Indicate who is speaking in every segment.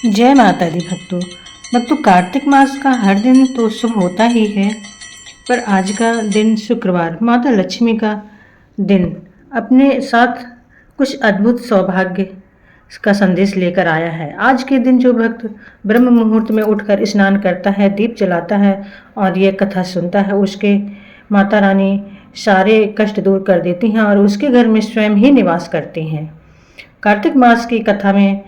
Speaker 1: जय माता दी भक्तों कार्तिक मास का हर दिन तो शुभ होता ही है, पर आज का दिन शुक्रवार माता लक्ष्मी का दिन अपने साथ कुछ अद्भुत सौभाग्य का संदेश लेकर आया है। आज के दिन जो भक्त ब्रह्म मुहूर्त में उठकर स्नान करता है, दीप जलाता है और ये कथा सुनता है, उसके माता रानी सारे कष्ट दूर कर देती हैं और उसके घर में स्वयं ही निवास करती हैं। कार्तिक मास की कथा में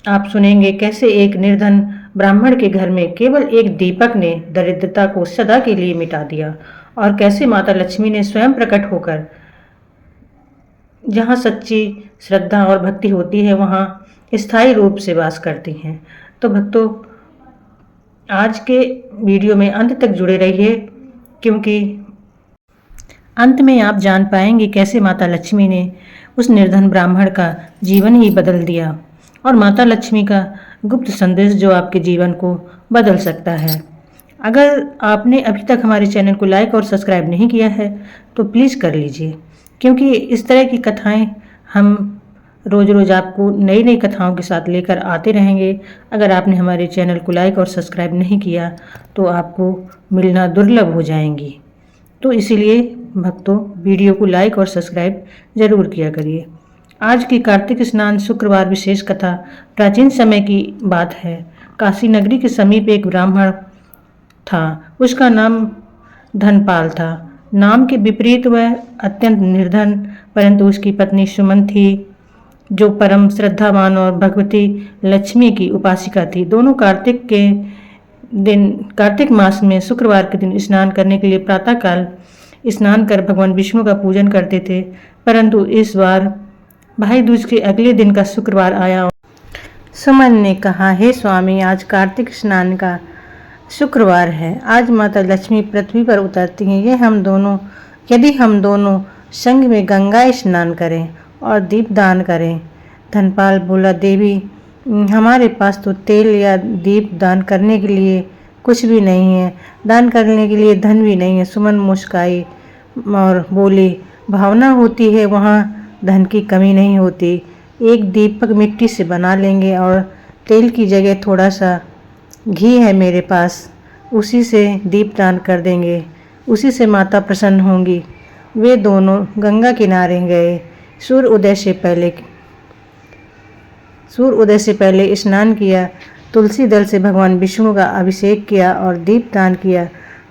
Speaker 1: आप सुनेंगे कैसे एक निर्धन ब्राह्मण के घर में केवल एक दीपक ने दरिद्रता को सदा के लिए मिटा दिया और कैसे माता लक्ष्मी ने स्वयं प्रकट होकर जहाँ सच्ची श्रद्धा और भक्ति होती है वहाँ स्थायी रूप से वास करती हैं। तो भक्तों, आज के वीडियो में अंत तक जुड़े रहिए, क्योंकि अंत में आप जान पाएंगे कैसे माता लक्ष्मी ने उस निर्धन ब्राह्मण का जीवन ही बदल दिया और माता लक्ष्मी का गुप्त संदेश जो आपके जीवन को बदल सकता है। अगर आपने अभी तक हमारे चैनल को लाइक और सब्सक्राइब नहीं किया है तो प्लीज़ कर लीजिए, क्योंकि इस तरह की कथाएं हम रोज़ रोज़ आपको नई नई कथाओं के साथ लेकर आते रहेंगे। अगर आपने हमारे चैनल को लाइक और सब्सक्राइब नहीं किया तो आपको मिलना दुर्लभ हो जाएंगी। तो इसीलिए भक्तों, वीडियो को लाइक और सब्सक्राइब ज़रूर किया करिए। आज की कार्तिक स्नान शुक्रवार विशेष कथा प्राचीन समय की बात है। काशी नगरी के समीप एक ब्राह्मण था। उसका नाम धनपाल था। नाम के विपरीत वह अत्यंत निर्धन, परंतु उसकी पत्नी सुमन थी जो परम श्रद्धावान और भगवती लक्ष्मी की उपासिका थी। दोनों कार्तिक मास में शुक्रवार के दिन स्नान करने के लिए प्रातःकाल स्नान कर भगवान विष्णु का पूजन करते थे, परंतु इस बार भाई दूज के अगले दिन का शुक्रवार आया। सुमन ने कहा, हे स्वामी, आज कार्तिक स्नान का शुक्रवार है। आज माता लक्ष्मी पृथ्वी पर उतरती हैं। यदि हम दोनों संग में गंगा स्नान करें और दीप दान करें। धनपाल बोला, देवी, हमारे पास तो तेल या दीप दान करने के लिए कुछ भी नहीं है, दान करने के लिए धन भी नहीं है। सुमन मुस्काई और बोली, भावना होती है वहाँ धन की कमी नहीं होती। एक दीपक मिट्टी से बना लेंगे और तेल की जगह थोड़ा सा घी है मेरे पास, उसी से दीप दान कर देंगे, उसी से माता प्रसन्न होंगी। वे दोनों गंगा किनारे गए। सूर्य उदय से पहले स्नान किया, तुलसी दल से भगवान विष्णु का अभिषेक किया और दीप दान किया।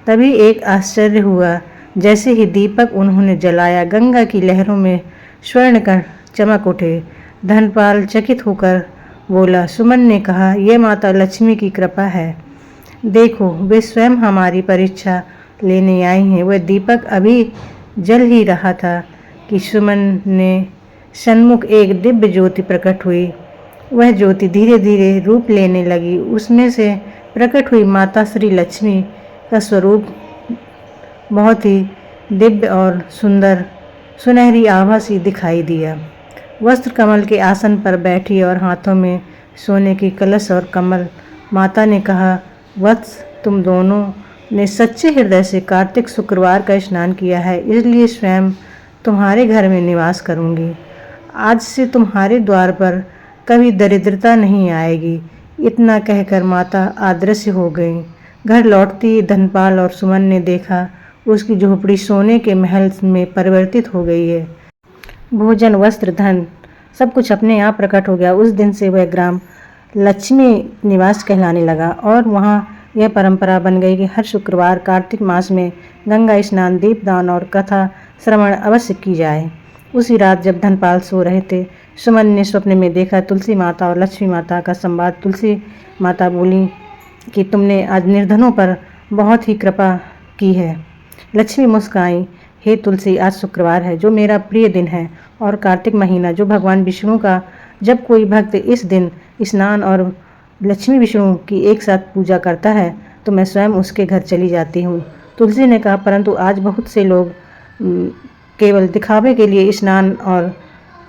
Speaker 1: तभी एक आश्चर्य हुआ। जैसे ही दीपक उन्होंने जलाया, गंगा की लहरों में स्वर्ण कण चमक उठे। धनपाल चकित होकर बोला। सुमन ने कहा, यह माता लक्ष्मी की कृपा है। देखो, वे स्वयं हमारी परीक्षा लेने आई हैं। वह दीपक अभी जल ही रहा था कि सुमन ने सन्मुख एक दिव्य ज्योति प्रकट हुई। वह ज्योति धीरे धीरे रूप लेने लगी। उसमें से प्रकट हुई माता श्री लक्ष्मी का स्वरूप बहुत ही दिव्य और सुंदर सुनहरी आभा सी दिखाई दिया। वस्त्र कमल के आसन पर बैठी और हाथों में सोने की कलश और कमल। माता ने कहा, वत्स, तुम दोनों ने सच्चे हृदय से कार्तिक शुक्रवार का स्नान किया है, इसलिए स्वयं तुम्हारे घर में निवास करूंगी। आज से तुम्हारे द्वार पर कभी दरिद्रता नहीं आएगी। इतना कहकर माता अदृश्य हो गई। घर लौटती धनपाल और सुमन ने देखा उसकी झोपड़ी सोने के महल में परिवर्तित हो गई है। भोजन, वस्त्र, धन सब कुछ अपने आप प्रकट हो गया। उस दिन से वह ग्राम लक्ष्मी निवास कहलाने लगा और वहाँ यह परंपरा बन गई कि हर शुक्रवार कार्तिक मास में गंगा स्नान, दीपदान और कथा श्रवण अवश्य की जाए। उसी रात जब धनपाल सो रहे थे, सुमन ने स्वप्न में देखा तुलसी माता और लक्ष्मी माता का संवाद। तुलसी माता बोली कि तुमने आज निर्धनों पर बहुत ही कृपा की है। लक्ष्मी मुस्काई, हे तुलसी, आज शुक्रवार है जो मेरा प्रिय दिन है और कार्तिक महीना जो भगवान विष्णु का। जब कोई भक्त इस दिन स्नान और लक्ष्मी विष्णु की एक साथ पूजा करता है तो मैं स्वयं उसके घर चली जाती हूँ। तुलसी ने कहा, परंतु आज बहुत से लोग केवल दिखावे के लिए स्नान और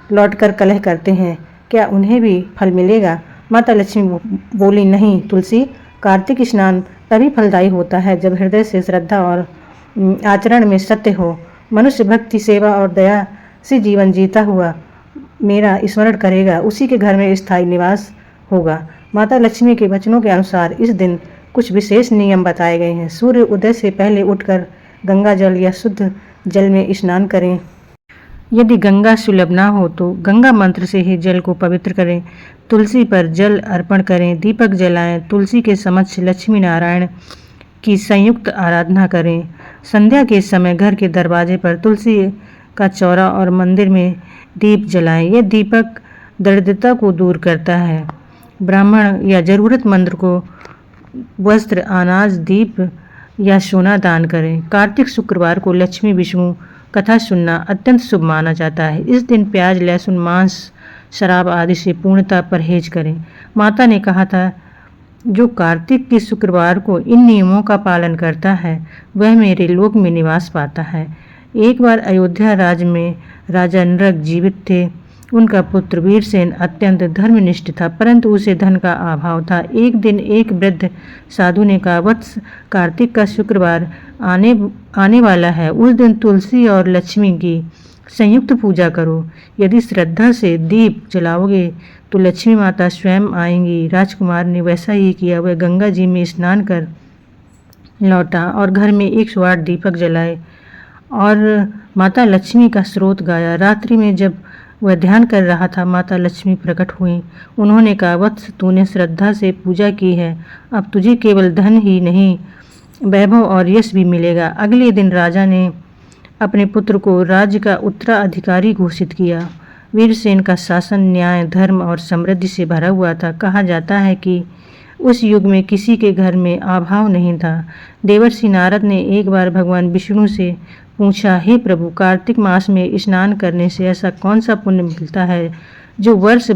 Speaker 1: लौटकर कलह करते हैं, क्या उन्हें भी फल मिलेगा? माता लक्ष्मी बोली, नहीं तुलसी, कार्तिक स्नान तभी फलदायी होता है जब हृदय से श्रद्धा और आचरण में सत्य हो। मनुष्य भक्ति, सेवा और दया से जीवन जीता हुआ मेरा स्मरण करेगा, उसी के घर में स्थायी निवास होगा। माता लक्ष्मी के वचनों के अनुसार इस दिन कुछ विशेष नियम बताए गए हैं। सूर्य उदय से पहले उठकर गंगा जल या शुद्ध जल में स्नान करें। यदि गंगा सुलभ ना हो तो गंगा मंत्र से ही जल को पवित्र करें। तुलसी पर जल अर्पण करें, दीपक जलाएं, तुलसी के समक्ष लक्ष्मी नारायण की संयुक्त आराधना करें। संध्या के समय घर के दरवाजे पर तुलसी का चौरा और मंदिर में दीप जलाएं। यह दीपक दरिद्रता को दूर करता है। ब्राह्मण या जरूरतमंद को वस्त्र, अनाज, दीप या सोना दान करें। कार्तिक शुक्रवार को लक्ष्मी विष्णु कथा सुनना अत्यंत शुभ माना जाता है। इस दिन प्याज, लहसुन, मांस, शराब आदि से पूर्णतः परहेज करें। माता ने कहा था, जो कार्तिक के शुक्रवार को इन नियमों का पालन करता है वह मेरे लोक में निवास पाता है। एक बार अयोध्या राज्य में राजा नरक जीवित थे। उनका पुत्र वीरसेन अत्यंत धर्मनिष्ठ था, परंतु उसे धन का अभाव था। एक दिन एक वृद्ध साधु ने कहा, वत्स, कार्तिक का शुक्रवार आने वाला है। उस दिन तुलसी और लक्ष्मी की संयुक्त पूजा करो। यदि श्रद्धा से दीप जलाओगे तो लक्ष्मी माता स्वयं आएंगी। राजकुमार ने वैसा ही किया। वह गंगा जी में स्नान कर लौटा और घर में 108 दीपक जलाए और माता लक्ष्मी का स्रोत गाया। रात्रि में जब वह ध्यान कर रहा था, माता लक्ष्मी प्रकट हुई। उन्होंने कहा, वत्स, तूने श्रद्धा से पूजा की है, अब तुझे केवल धन ही नहीं वैभव और यश भी मिलेगा। अगले दिन राजा ने अपने पुत्र को राज्य का उत्तराधिकारी घोषित किया। वीरसेन का शासन न्याय, धर्म और समृद्धि से भरा हुआ था। कहा जाता है कि उस युग में किसी के घर में अभाव नहीं था। देवर्षि नारद ने एक बार भगवान विष्णु से पूछा, हे प्रभु, कार्तिक मास में स्नान करने से ऐसा कौन सा पुण्य मिलता है जो वर्ष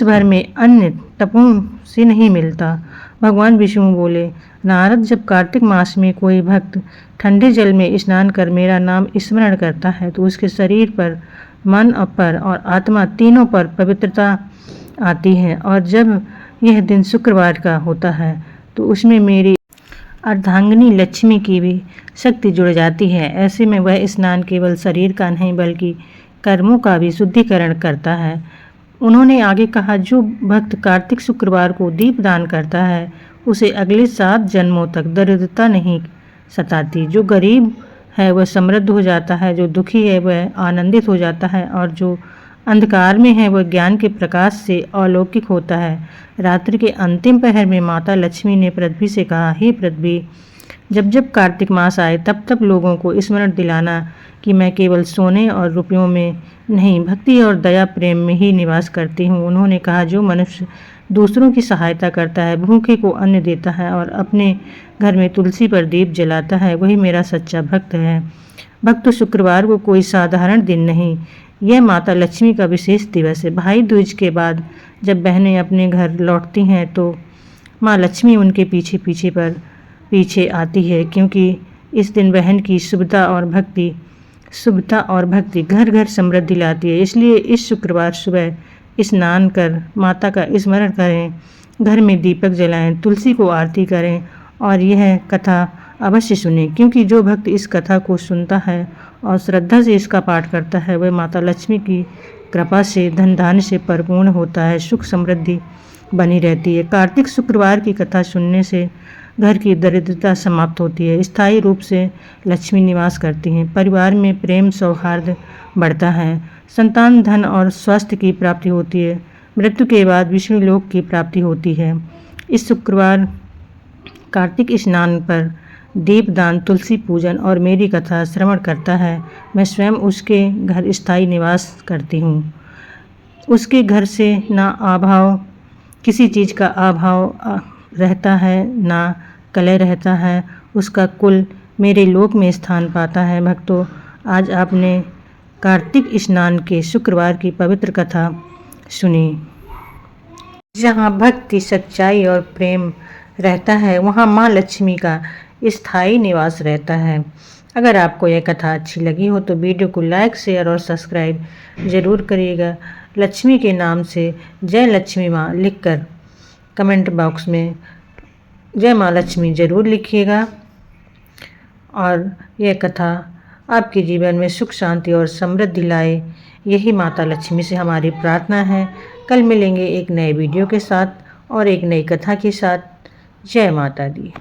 Speaker 1: भर में अन्य तपों से नहीं मिलता। भगवान विष्णु बोले, नारद, जब कार्तिक मास में कोई भक्त ठंडे जल में स्नान कर मेरा नाम स्मरण करता है तो उसके शरीर पर, मन पर और आत्मा तीनों पर पवित्रता आती है। और जब यह दिन शुक्रवार का होता है तो उसमें मेरी अर्धांगिनी लक्ष्मी की भी शक्ति जुड़ जाती है। ऐसे में वह स्नान केवल शरीर का नहीं बल्कि कर्मों का भी शुद्धिकरण करता है। उन्होंने आगे कहा, जो भक्त कार्तिक शुक्रवार को दीप दान करता है उसे अगले 7 जन्मों तक दरिद्रता नहीं सताती। जो गरीब है वह समृद्ध हो जाता है, जो दुखी है वह आनंदित हो जाता है और जो अंधकार में है वह ज्ञान के प्रकाश से अलौकिक होता है। रात्रि के अंतिम पहर में माता लक्ष्मी ने पृथ्वी से कहा, हे पृथ्वी, जब जब कार्तिक मास आए तब तब लोगों को स्मरण दिलाना कि मैं केवल सोने और रुपयों में नहीं, भक्ति और दया प्रेम में ही निवास करती हूँ। उन्होंने कहा, जो मनुष्य दूसरों की सहायता करता है, भूखे को अन्न देता है और अपने घर में तुलसी पर दीप जलाता है, वही मेरा सच्चा भक्त है। भक्त शुक्रवार को कोई साधारण दिन नहीं, यह माता लक्ष्मी का विशेष दिवस है। भाई दूज के बाद जब बहनें अपने घर लौटती हैं तो माँ लक्ष्मी उनके पीछे आती है, क्योंकि इस दिन बहन की शुभता और भक्ति घर घर समृद्धि लाती है। इसलिए इस शुक्रवार सुबह स्नान कर माता का स्मरण करें, घर में दीपक जलाएं, तुलसी को आरती करें और यह कथा अवश्य सुनें, क्योंकि जो भक्त इस कथा को सुनता है और श्रद्धा से इसका पाठ करता है वह माता लक्ष्मी की कृपा से धन धान्य से परिपूर्ण होता है, सुख समृद्धि बनी रहती है। कार्तिक शुक्रवार की कथा सुनने से घर की दरिद्रता समाप्त होती है, स्थायी रूप से लक्ष्मी निवास करती हैं, परिवार में प्रेम सौहार्द बढ़ता है, संतान, धन और स्वास्थ्य की प्राप्ति होती है, मृत्यु के बाद विष्णु लोक की प्राप्ति होती है। इस शुक्रवार कार्तिक स्नान पर दीपदान, तुलसी पूजन और मेरी कथा श्रवण करता है, मैं स्वयं उसके घर स्थायी निवास करती हूँ। उसके घर से ना अभाव, किसी चीज़ का अभाव रहता है, ना कलह रहता है, उसका कुल मेरे लोक में स्थान पाता है। भक्तों, आज आपने कार्तिक स्नान के शुक्रवार की पवित्र कथा सुनी। जहाँ भक्ति, सच्चाई और प्रेम रहता है वहाँ माँ लक्ष्मी का स्थायी निवास रहता है। अगर आपको यह कथा अच्छी लगी हो तो वीडियो को लाइक, शेयर और सब्सक्राइब ज़रूर करिएगा। लक्ष्मी के नाम से जय लक्ष्मी माँ लिखकर कमेंट बॉक्स में जय माँ लक्ष्मी ज़रूर लिखिएगा और यह कथा आपके जीवन में सुख, शांति और समृद्धि लाए, यही माता लक्ष्मी से हमारी प्रार्थना है। कल मिलेंगे एक नए वीडियो के साथ और एक नई कथा के साथ। जय माता दी।